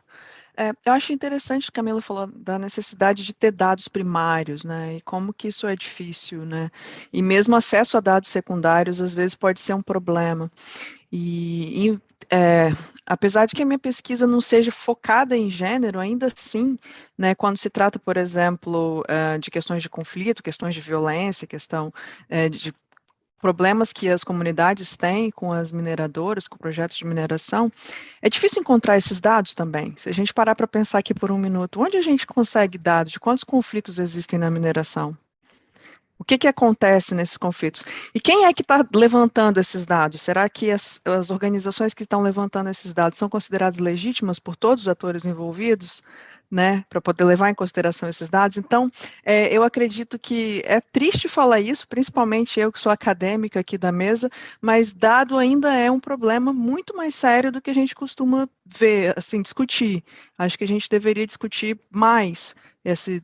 Eu acho interessante que a Camila falou da necessidade de ter dados primários, né, e como que isso é difícil, né, e mesmo acesso a dados secundários às vezes pode ser um problema. Apesar de que a minha pesquisa não seja focada em gênero, ainda assim, né, quando se trata, por exemplo, de questões de conflito, questões de violência, questão de problemas que as comunidades têm com as mineradoras, com projetos de mineração, é difícil encontrar esses dados também. Se a gente parar para pensar aqui por um minuto, onde a gente consegue dados de quantos conflitos existem na mineração? O que acontece nesses conflitos? E quem é que está levantando esses dados? Será que as organizações que estão levantando esses dados são consideradas legítimas por todos os atores envolvidos, né, para poder levar em consideração esses dados? Então, eu acredito que é triste falar isso, principalmente eu que sou acadêmica aqui da mesa, mas dado ainda é um problema muito mais sério do que a gente costuma ver, assim, discutir. Acho que a gente deveria discutir mais esse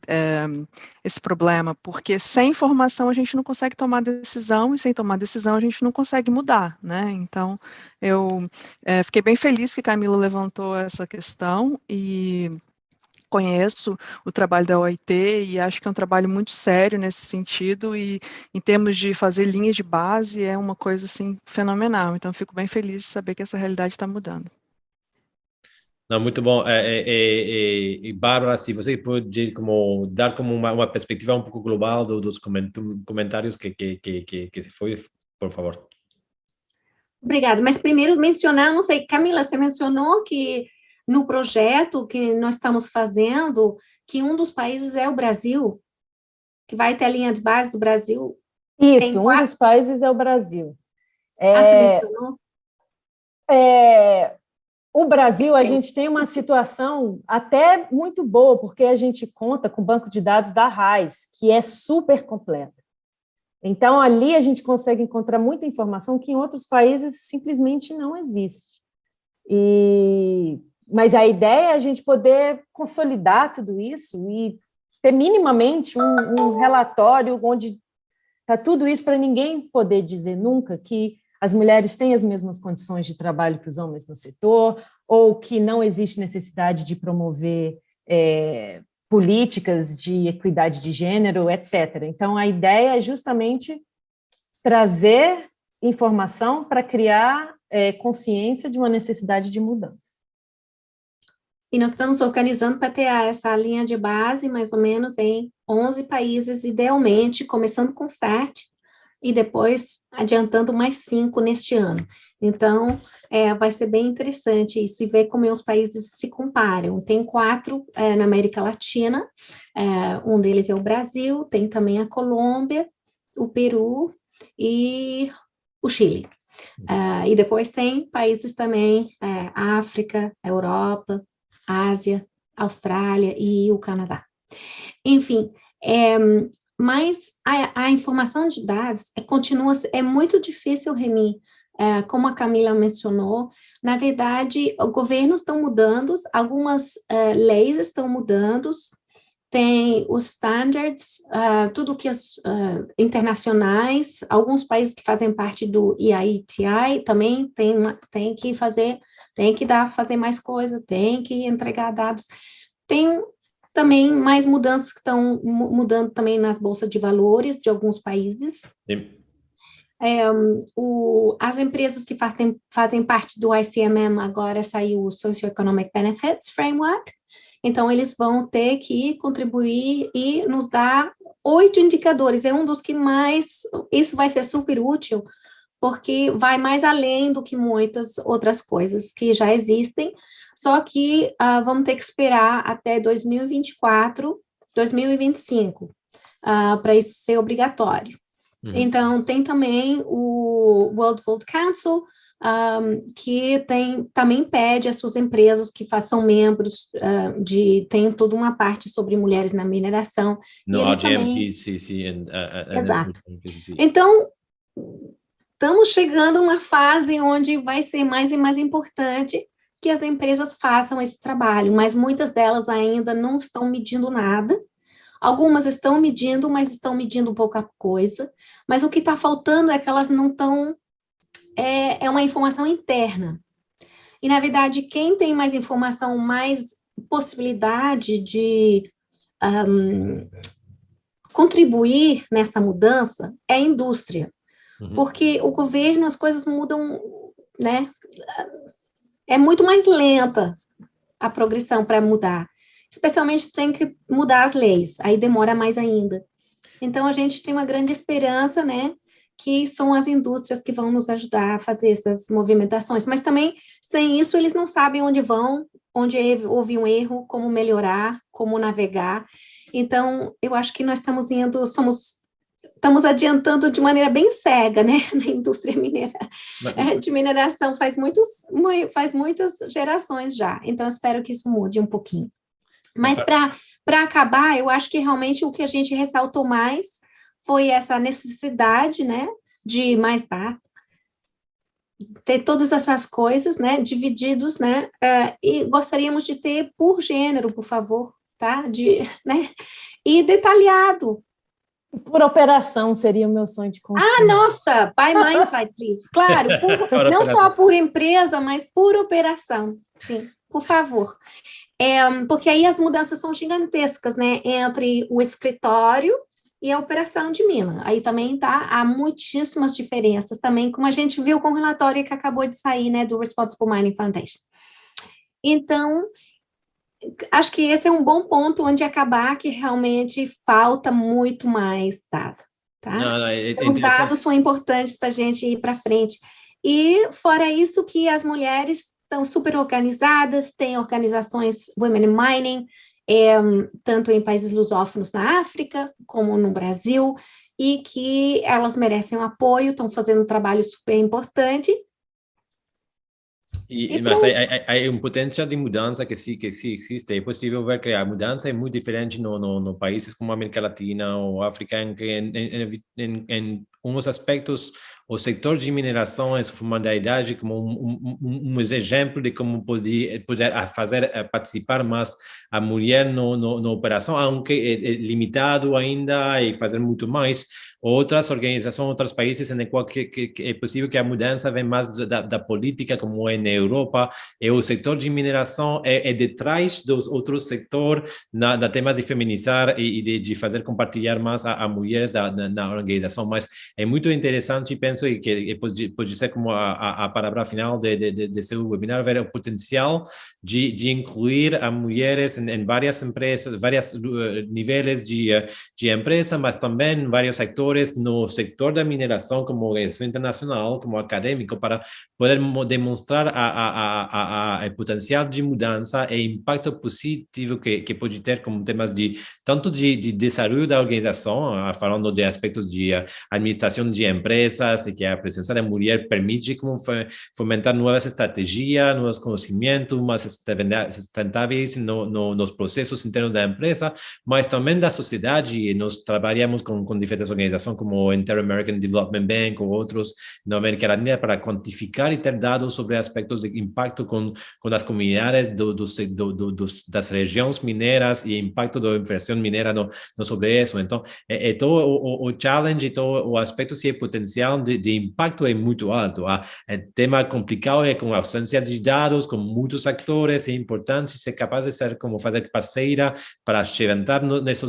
problema, porque sem informação a gente não consegue tomar decisão, e sem tomar decisão a gente não consegue mudar, né? Então, eu fiquei bem feliz que Camila levantou essa questão, e conheço o trabalho da OIT e acho que é um trabalho muito sério nesse sentido, e em termos de fazer linhas de base é uma coisa assim fenomenal. Então fico bem feliz de saber que essa realidade está mudando. Não, muito bom. E Bárbara, se você pode dar como uma perspectiva um pouco global dos comentários que se foi, por favor. Obrigada, mas primeiro mencionar, não sei, Camila, você mencionou que no projeto que nós estamos fazendo, que um dos países é o Brasil, que vai ter a linha de base do Brasil. Isso, um dos países é o Brasil. Você mencionou? O Brasil, a gente tem uma situação até muito boa, porque a gente conta com o banco de dados da RAIS, que é super completo. Então, ali a gente consegue encontrar muita informação que em outros países simplesmente não existe. Mas a ideia é a gente poder consolidar tudo isso e ter minimamente um relatório onde está tudo isso para ninguém poder dizer nunca que as mulheres têm as mesmas condições de trabalho que os homens no setor, ou que não existe necessidade de promover políticas de equidade de gênero, etc. Então, a ideia é justamente trazer informação para criar consciência de uma necessidade de mudança. E nós estamos organizando para ter essa linha de base, mais ou menos, em 11 países, idealmente, começando com 7, e depois adiantando mais 5 neste ano. Então, vai ser bem interessante isso, e ver como os países se comparam. Tem 4 na América Latina, um deles é o Brasil, tem também a Colômbia, o Peru e o Chile. E depois tem países também, África, Europa, Ásia, Austrália e o Canadá. Enfim, mas a informação de dados continua, muito difícil, Remy, como a Camila mencionou. Na verdade, os governos estão mudando, algumas leis estão mudando, tem os standards, tudo que internacionais, alguns países que fazem parte do EITI também tem que fazer mais coisa, tem que entregar dados. Tem também mais mudanças que estão mudando também nas bolsas de valores de alguns países. Sim. As empresas que fazem parte do ICMM agora saiu o Socioeconomic Benefits Framework, então eles vão ter que contribuir e nos dar 8 indicadores, é um dos que mais, isso vai ser super útil, porque vai mais além do que muitas outras coisas que já existem, só que vamos ter que esperar até 2024, 2025, para isso ser obrigatório. Então, tem também o World Gold Council, que também pede às suas empresas que façam membros, tem toda uma parte sobre mulheres na mineração. No RGMP, Exato. Então, estamos chegando a uma fase onde vai ser mais e mais importante que as empresas façam esse trabalho, mas muitas delas ainda não estão medindo nada. Algumas estão medindo, mas estão medindo pouca coisa. Mas o que está faltando é que elas não estão... É uma informação interna. E, na verdade, quem tem mais informação, mais possibilidade de contribuir nessa mudança é a indústria. Porque o governo, as coisas mudam, né? É muito mais lenta a progressão para mudar. Especialmente tem que mudar as leis, aí demora mais ainda. Então, a gente tem uma grande esperança, né, que são as indústrias que vão nos ajudar a fazer essas movimentações, mas também, sem isso, eles não sabem onde vão, onde houve um erro, como melhorar, como navegar. Então, eu acho que nós estamos adiantando de maneira bem cega, né, na indústria mineira, de mineração faz muitas gerações já, então espero que isso mude um pouquinho. Mas para acabar, eu acho que realmente o que a gente ressaltou mais foi essa necessidade, né, de mais data, ter todas essas coisas, né, divididos, né, e gostaríamos de ter por gênero, por favor, tá? Né? E detalhado. Por operação seria o meu sonho de consumo. Ah, nossa, buy my insight, please. Claro, não só por empresa, mas por operação. Sim, por favor. Porque aí as mudanças são gigantescas, né? Entre o escritório e a operação de mina. Aí também há muitíssimas diferenças também, como a gente viu com o relatório que acabou de sair, né, do Responsible Mining Foundation. Então, acho que esse é um bom ponto onde acabar, que realmente falta muito mais dado, tá? Os dados são importantes para a gente ir para frente. E, fora isso, que as mulheres estão super organizadas, tem organizações Women in Mining, tanto em países lusófonos na África, como no Brasil, e que elas merecem um apoio, estão fazendo um trabalho super importante. Mas há um potencial de mudança que sim existe. É possível ver que a mudança é muito diferente no países como a América Latina ou África, em que em uns aspectos o setor de mineração é sua fundamentalidade como um exemplo de como poder fazer participar mais a mulher na operação, aunque é limitado ainda e fazer muito mais. Outras organizações, outros países em que é possível que a mudança venha mais da política, como é na Europa, e o setor de mineração é detrás dos outros setores na temas de feminizar e de fazer compartilhar mais a mulheres na organização. Mas é muito interessante, penso, e que pode ser como a palavra final de seu webinar, ver o potencial de incluir a mulheres em várias empresas, vários níveis de empresa, mas também vários setores no sector da mineração, como organização internacional, como acadêmico, para poder demonstrar o potencial de mudança e impacto positivo que pode ter como temas tanto de desenvolvimento da organização, falando de aspectos de administração de empresas, e que a presença da mulher permite como fomentar novas estratégias, novos conhecimentos mais sustentáveis nos processos internos da empresa, mas também da sociedade. E nós trabalhamos com diferentes organizações como o Inter-American Development Bank ou outros na América Latina para quantificar e ter dados sobre aspectos de impacto com as comunidades das regiões mineiras e impacto da inversão mineira sobre isso. Então, todo o challenge e todo o aspecto se é potencial de impacto é muito alto. O tema complicado é com a ausência de dados, com muitos atores, é importante ser capaz de ser como fazer parceira para levantar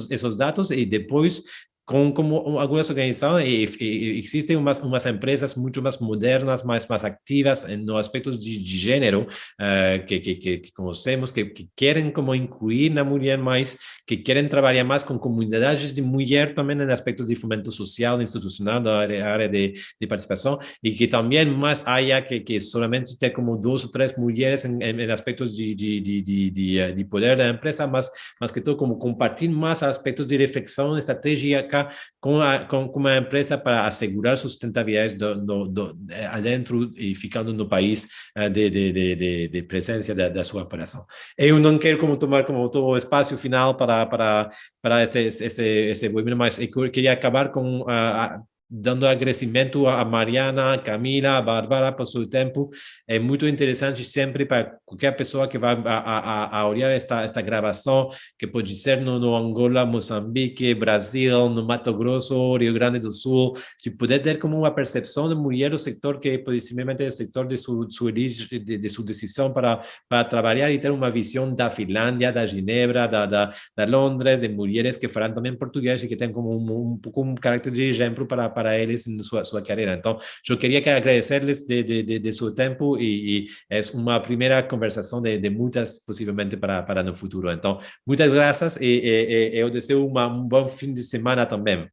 esses dados e depois como algumas organizações, existem umas empresas muito mais modernas, mais ativas no aspectos de gênero, que conhecemos, que querem como incluir na mulher mais, que querem trabalhar mais com comunidades de mulher também em aspectos de fomento social, institucional, da área de participação, e que também mais há que somente ter como 2 ou 3 mulheres em aspectos de poder da empresa, mas que todo como compartilhar mais aspectos de reflexão estratégica com uma empresa para assegurar sustentabilidade adentro e ficando no país de presença da sua operação. Eu não quero tomar como todo o espaço final para esse webinar, mas eu queria acabar com dando agradecimento a Mariana, a Camila, a Bárbara por seu tempo. É muito interessante sempre para qualquer pessoa que vai a olhar esta gravação, que pode ser no Angola, Moçambique, Brasil, no Mato Grosso, Rio Grande do Sul, de poder ter como uma percepção de mulher do setor que possivelmente é o setor de sua decisão para trabalhar e ter uma visão da Finlândia, da Genebra, da Londres, de mulheres que falam também português e que têm como um pouco um caráter de exemplo para eles em sua carreira. Então, eu queria agradecer-lhes de seu tempo e é uma primeira conversação de muitas, possivelmente, para no futuro. Então, muitas graças e eu desejo um bom fim de semana também.